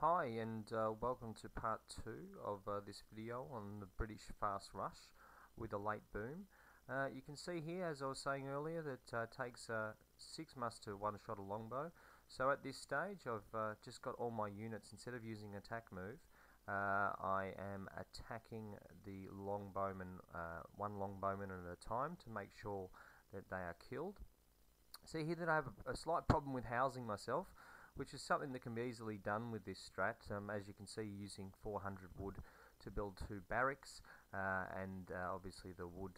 Hi and welcome to part 2 of this video on the British Fast Rush with a late boom. You can see here, as I was saying earlier, that it takes 6 musts to one-shot a longbow. So at this stage I've just got all my units. Instead of using attack move, I am attacking the longbowmen, one longbowman at a time, to make sure that they are killed. See here that I have a slight problem with housing myself, which is something that can be easily done with this strat. As you can see, using 400 wood to build 2 barracks, and obviously the wood,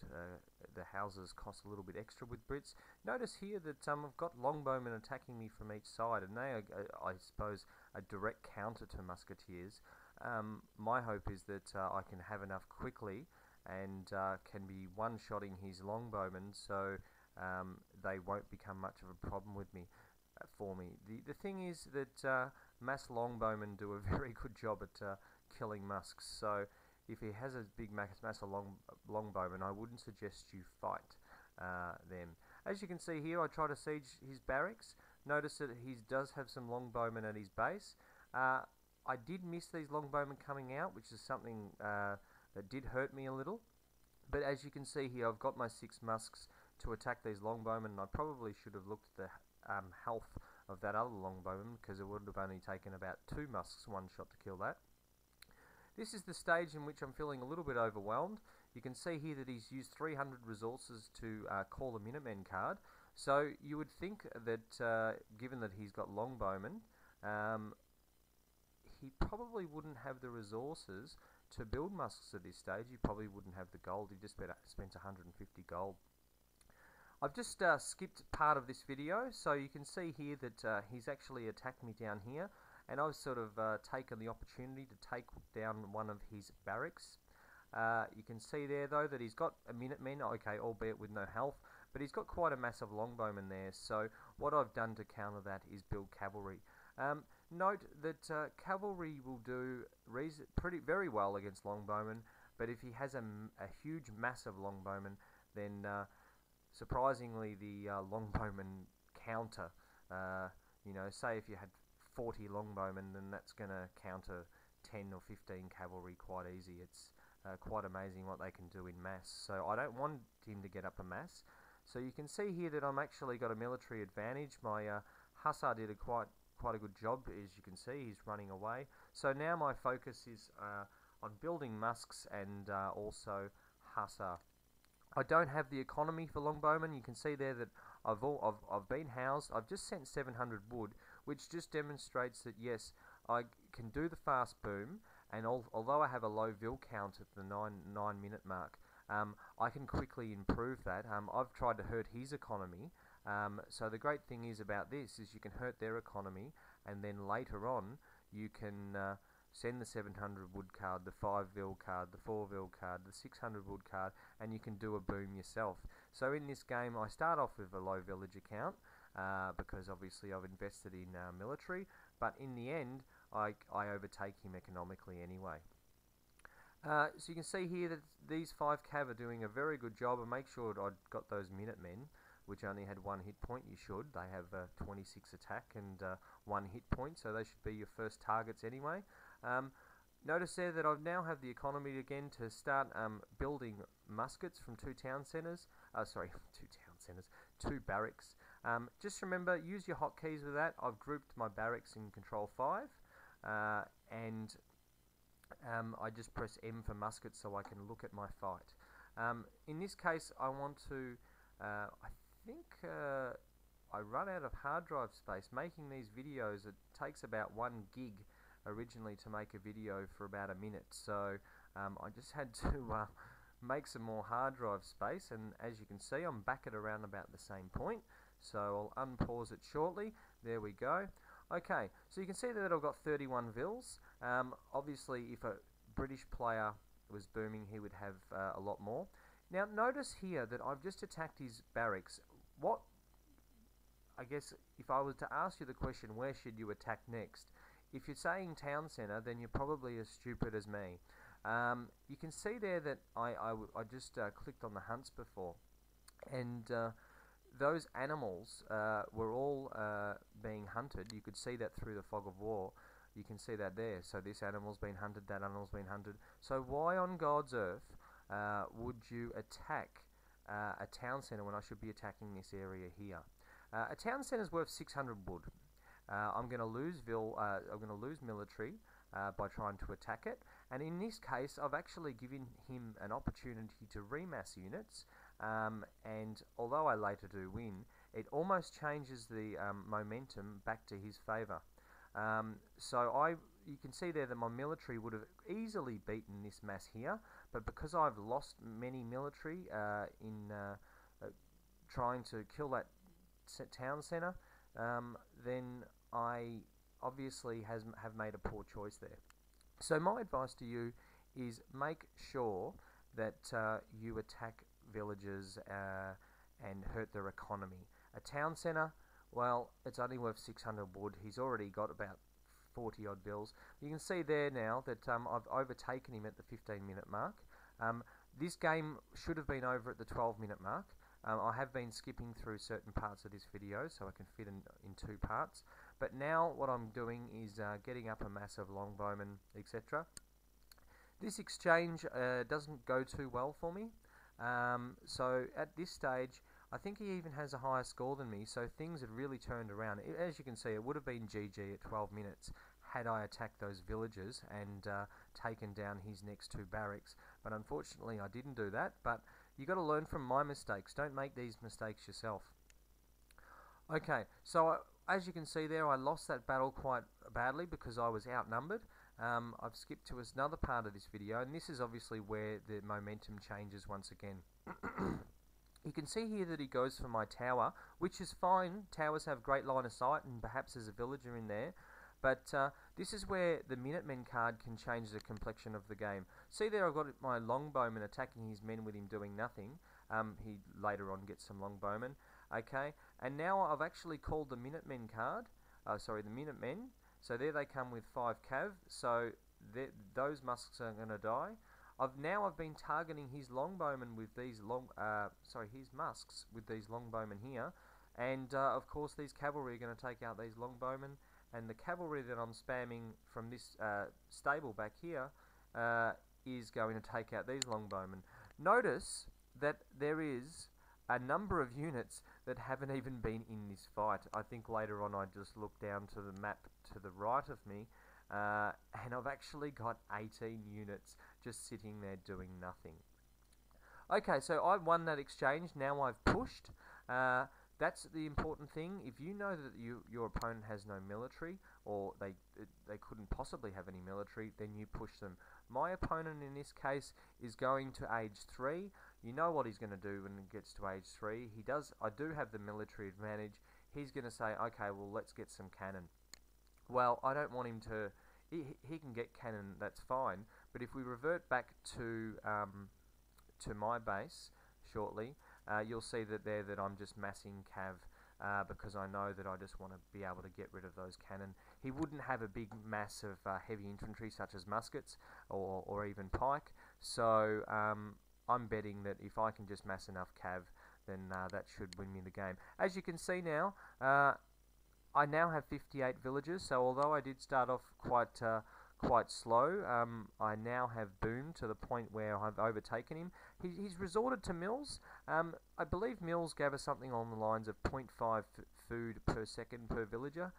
the houses cost a little bit extra with Brits. Notice here that I've got longbowmen attacking me from each side, and they are, I suppose, a direct counter to musketeers. My hope is that I can have enough quickly and can be one-shotting his longbowmen, so they won't become much of a problem with me. For me. The thing is that mass longbowmen do a very good job at killing musks, so if he has a big mass of longbowmen, I wouldn't suggest you fight them. As you can see here, I try to siege his barracks. Notice that he does have some longbowmen at his base. I did miss these longbowmen coming out, which is something that did hurt me a little, but as you can see here, I've got my 6 musks to attack these longbowmen, and I probably should have looked at the health of that other longbowman, because it would have only taken about 2 musks one shot to kill that. This is the stage in which I'm feeling a little bit overwhelmed. You can see here that he's used 300 resources to call the Minutemen card, so you would think that given that he's got longbowmen, he probably wouldn't have the resources to build musks at this stage. He probably wouldn't have the gold. He just spent 150 gold. I've just skipped part of this video, so you can see here that he's actually attacked me down here, and I've sort of taken the opportunity to take down one of his barracks. You can see there though that he's got a Minutemen, okay, albeit with no health, but he's got quite a massive longbowman there, so what I've done to counter that is build cavalry. Note that cavalry will do very well against longbowmen, but if he has a huge mass of longbowmen, then surprisingly, the longbowman counter, you know, say if you had 40 longbowmen, then that's going to counter 10 or 15 cavalry quite easy. It's quite amazing what they can do in mass. So I don't want him to get up a mass. So you can see here that I'm actually got a military advantage. My hussar did quite a good job, as you can see. He's running away. So now my focus is on building musks and also hussar. I don't have the economy for longbowmen. You can see there that I've been housed. I've just sent 700 wood, which just demonstrates that yes, I can do the fast boom, and although I have a low vil count at the 9 minute mark, I can quickly improve that. I've tried to hurt his economy, so the great thing is about this is you can hurt their economy, and then later on you can send the 700 wood card, the 5 vil card, the 4 vil card, the 600 wood card, and you can do a boom yourself. So in this game I start off with a low village account because obviously I've invested in military, but in the end I overtake him economically anyway. So you can see here that these 5 cav are doing a very good job, and make sure I've got those Minutemen, which only had 1 hit point. You should. They have 26 attack and 1 hit point, so they should be your first targets anyway. Notice there that I now have the economy again to start building muskets from 2 town centres. Sorry, 2 town centres, 2 barracks. Just remember, use your hotkeys with that. I've grouped my barracks in control 5, and I just press M for muskets so I can look at my fight. In this case, I want to. I think I run out of hard drive space. Making these videos, it takes about 1 gig originally to make a video for about a minute, so I just had to make some more hard drive space, and as you can see I'm back at around about the same point, so I'll unpause it shortly. There we go. Okay, so you can see that I've got 31 vils. Obviously if a British player was booming, he would have a lot more. Now notice here that I've just attacked his barracks. What, I guess if I was to ask you the question, where should you attack next? If you're saying town centre, then you're probably as stupid as me. You can see there that I just clicked on the hunts before, and those animals were all being hunted. You could see that through the fog of war. You can see that there. So this animal's been hunted, that animal's been hunted. So why on God's earth would you attack a town centre when I should be attacking this area here? A town centre is worth 600 wood. I'm going to lose military by trying to attack it, and in this case I've actually given him an opportunity to remass units, and although I later do win, it almost changes the momentum back to his favour. You can see there that my military would have easily beaten this mass here, but because I've lost many military in trying to kill that town centre, then I obviously have made a poor choice there. So my advice to you is make sure that you attack villages and hurt their economy. A town centre, well, it's only worth 600 wood. He's already got about 40 odd bills. You can see there now that I've overtaken him at the 15-minute mark. This game should have been over at the 12-minute mark. I have been skipping through certain parts of this video so I can fit in 2 parts. But now what I'm doing is getting up a massive longbowman, etc. This exchange doesn't go too well for me. So at this stage, I think he even has a higher score than me, so things had really turned around. As you can see, it would have been GG at 12 minutes had I attacked those villages and taken down his next 2 barracks. But unfortunately, I didn't do that. But you got to learn from my mistakes. Don't make these mistakes yourself. Okay, so as you can see there, I lost that battle quite badly because I was outnumbered. I've skipped to another part of this video, and this is obviously where the momentum changes once again. You can see here that he goes for my tower, which is fine. Towers have great line of sight, and perhaps there's a villager in there. But this is where the Minutemen card can change the complexion of the game. See there, I've got my longbowman attacking his men with him doing nothing. He later on gets some longbowmen. Okay, and now I've actually called the Minutemen card. The Minutemen. So there they come with 5 cav. So those musks are going to die. I've been targeting his longbowmen with these his musks with these longbowmen here, and of course these cavalry are going to take out these longbowmen, and the cavalry that I'm spamming from this stable back here is going to take out these longbowmen. Notice that there is a number of units that haven't even been in this fight. I think later on I just looked down to the map to the right of me, and I've actually got 18 units just sitting there doing nothing. Okay, so I won that exchange. Now I've pushed. That's the important thing. If you know that your opponent has no military, or they couldn't possibly have any military, then you push them. My opponent in this case is going to age 3. You know what he's going to do when he gets to age 3. I do have the military advantage. He's going to say, okay, well, let's get some cannon. Well, I don't want him to. He can get cannon, that's fine. But if we revert back to my base shortly, you'll see that I'm just massing cav because I know that I just want to be able to get rid of those cannon. He wouldn't have a big mass of heavy infantry such as muskets or even pike. So I'm betting that if I can just mass enough cav, then that should win me the game. As you can see now, I now have 58 villagers, so although I did start off quite slow, I now have boomed to the point where I've overtaken him. He's resorted to mills. I believe mills gave us something along the lines of 0.5 food per second per villager,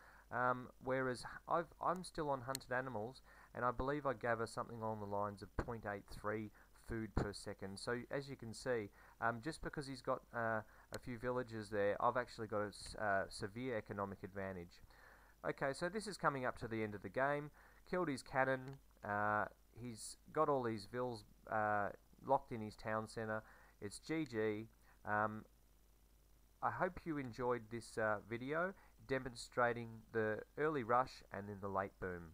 whereas I'm still on hunted animals, and I believe I gave us something along the lines of 0.83 food per second. So as you can see, just because he's got a few villages there, I've actually got a severe economic advantage. Okay, so this is coming up to the end of the game. Killed his cannon. He's got all these vills locked in his town centre. It's GG. I hope you enjoyed this video demonstrating the early rush and then the late boom.